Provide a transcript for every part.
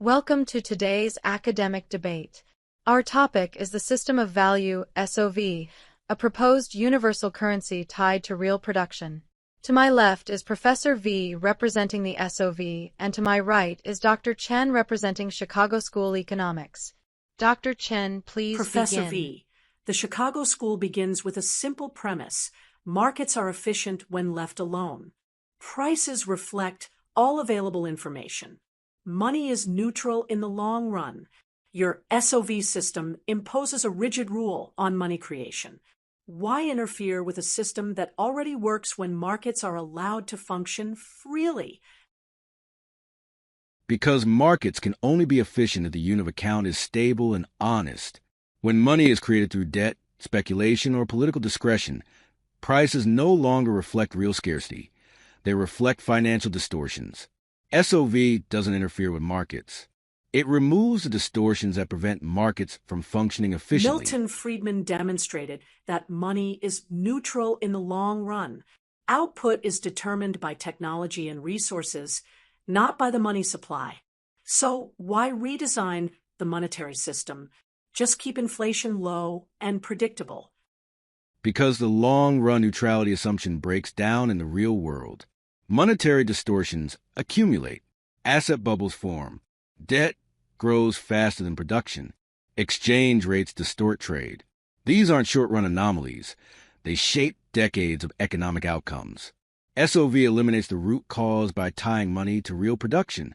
Welcome to today's academic debate. Our topic is the system of value SOV, a proposed universal currency tied to real production. To my left is Professor V representing the SOV, and to my right is Dr. Chen representing Chicago School Economics. Dr. Chen, please Professor begin. V, the Chicago School begins with a simple premise. Markets are efficient when left alone. Prices reflect all available information. Money is neutral in the long run. Your SOV system imposes a rigid rule on money creation. Why interfere with a system that already works when markets are allowed to function freely? Because markets can only be efficient if the unit of account is stable and honest. When money is created through debt, speculation, or political discretion, prices no longer reflect real scarcity. They reflect financial distortions. SOV doesn't interfere with markets. It removes the distortions that prevent markets from functioning efficiently. Milton Friedman demonstrated that money is neutral in the long run. Output is determined by technology and resources, not by the money supply. So why redesign the monetary system? Just keep inflation low and predictable. Because the long-run neutrality assumption breaks down in the real world. Monetary distortions accumulate. Asset bubbles form. Debt grows faster than production. Exchange rates distort trade. These aren't short-run anomalies. They shape decades of economic outcomes. SOV eliminates the root cause by tying money to real production.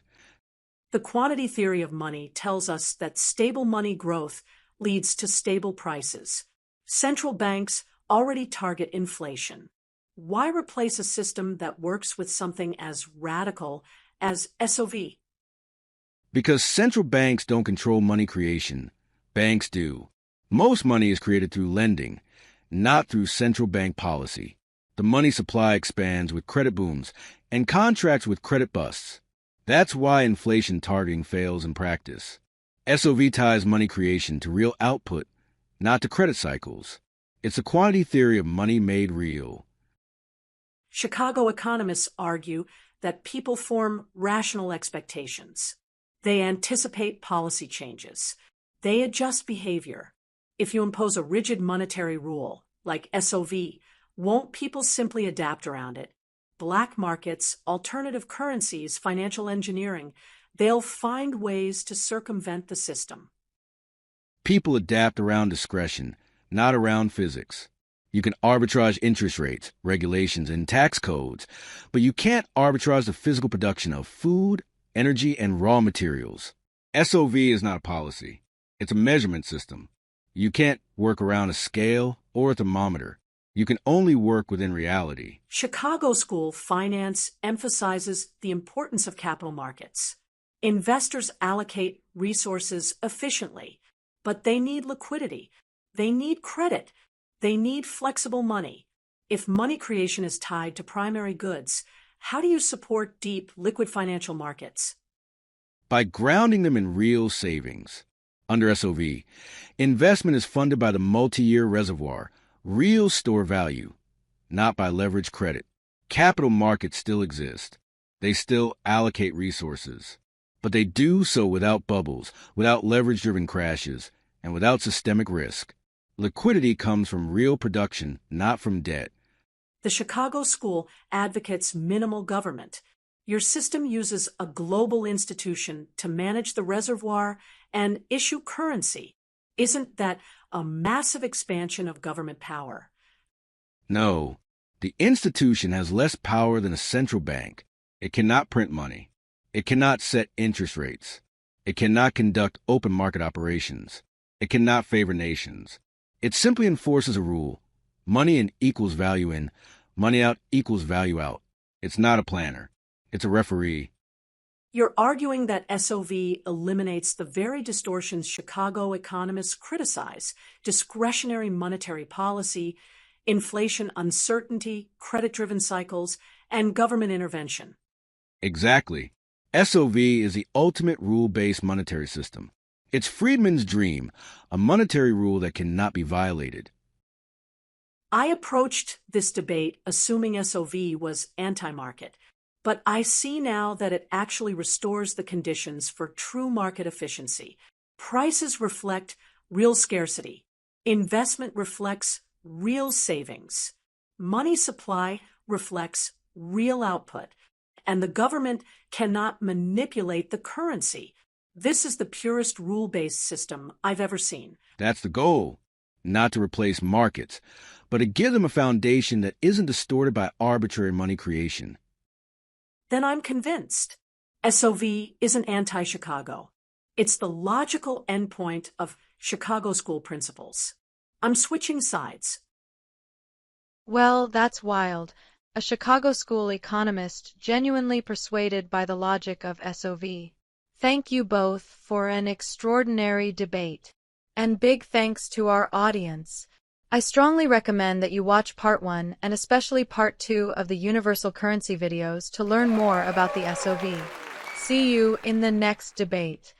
The quantity theory of money tells us that stable money growth leads to stable prices. Central banks already target inflation. Why replace a system that works with something as radical as SOV? Because central banks don't control money creation. Banks do. Most money is created through lending, not through central bank policy. The money supply expands with credit booms and contracts with credit busts. That's why inflation targeting fails in practice. SOV ties money creation to real output, not to credit cycles. It's a quantity theory of money made real. Chicago economists argue that people form rational expectations. They anticipate policy changes. They adjust behavior. If you impose a rigid monetary rule, like SOV, won't people simply adapt around it? Black markets, alternative currencies, financial engineering, they'll find ways to circumvent the system. People adapt around discretion, not around physics. You can arbitrage interest rates, regulations, and tax codes, but you can't arbitrage the physical production of food, energy, and raw materials. SOV is not a policy. It's a measurement system. You can't work around a scale or a thermometer. You can only work within reality. Chicago School Finance emphasizes the importance of capital markets. Investors allocate resources efficiently, but they need liquidity. They need credit. They need flexible money. If money creation is tied to primary goods, how do you support deep, liquid financial markets? By grounding them in real savings. Under SOV, investment is funded by the multi-year reservoir, real store value, not by leverage credit. Capital markets still exist. They still allocate resources. But they do so without bubbles, without leverage-driven crashes, and without systemic risk. Liquidity comes from real production, not from debt. The Chicago School advocates minimal government. Your system uses a global institution to manage the reservoir and issue currency. Isn't that a massive expansion of government power? No, the institution has less power than a central bank. It cannot print money. It cannot set interest rates. It cannot conduct open market operations. It cannot favor nations. It simply enforces a rule. Money in equals value in, money out equals value out. It's not a planner. It's a referee. You're arguing that SOV eliminates the very distortions Chicago economists criticize: discretionary monetary policy, inflation uncertainty, credit-driven cycles, and government intervention. Exactly. SOV is the ultimate rule-based monetary system. It's Friedman's dream, a monetary rule that cannot be violated. I approached this debate assuming SOV was anti-market. but I see now that it actually restores the conditions for true market efficiency. Prices reflect real scarcity. Investment reflects real savings. Money supply reflects real output. And the government cannot manipulate the currency. This is the purest rule-based system I've ever seen. That's the goal, not to replace markets, but to give them a foundation that isn't distorted by arbitrary money creation. Then I'm convinced. SOV isn't anti-Chicago. It's the logical endpoint of Chicago school principles. I'm switching sides. Well, that's wild. A Chicago school economist genuinely persuaded by the logic of SOV. Thank you both for an extraordinary debate. And big thanks to our audience. I strongly recommend that you watch Part 1 and especially Part 2 of the Universal Currency videos to learn more about the SOV. See you in the next debate.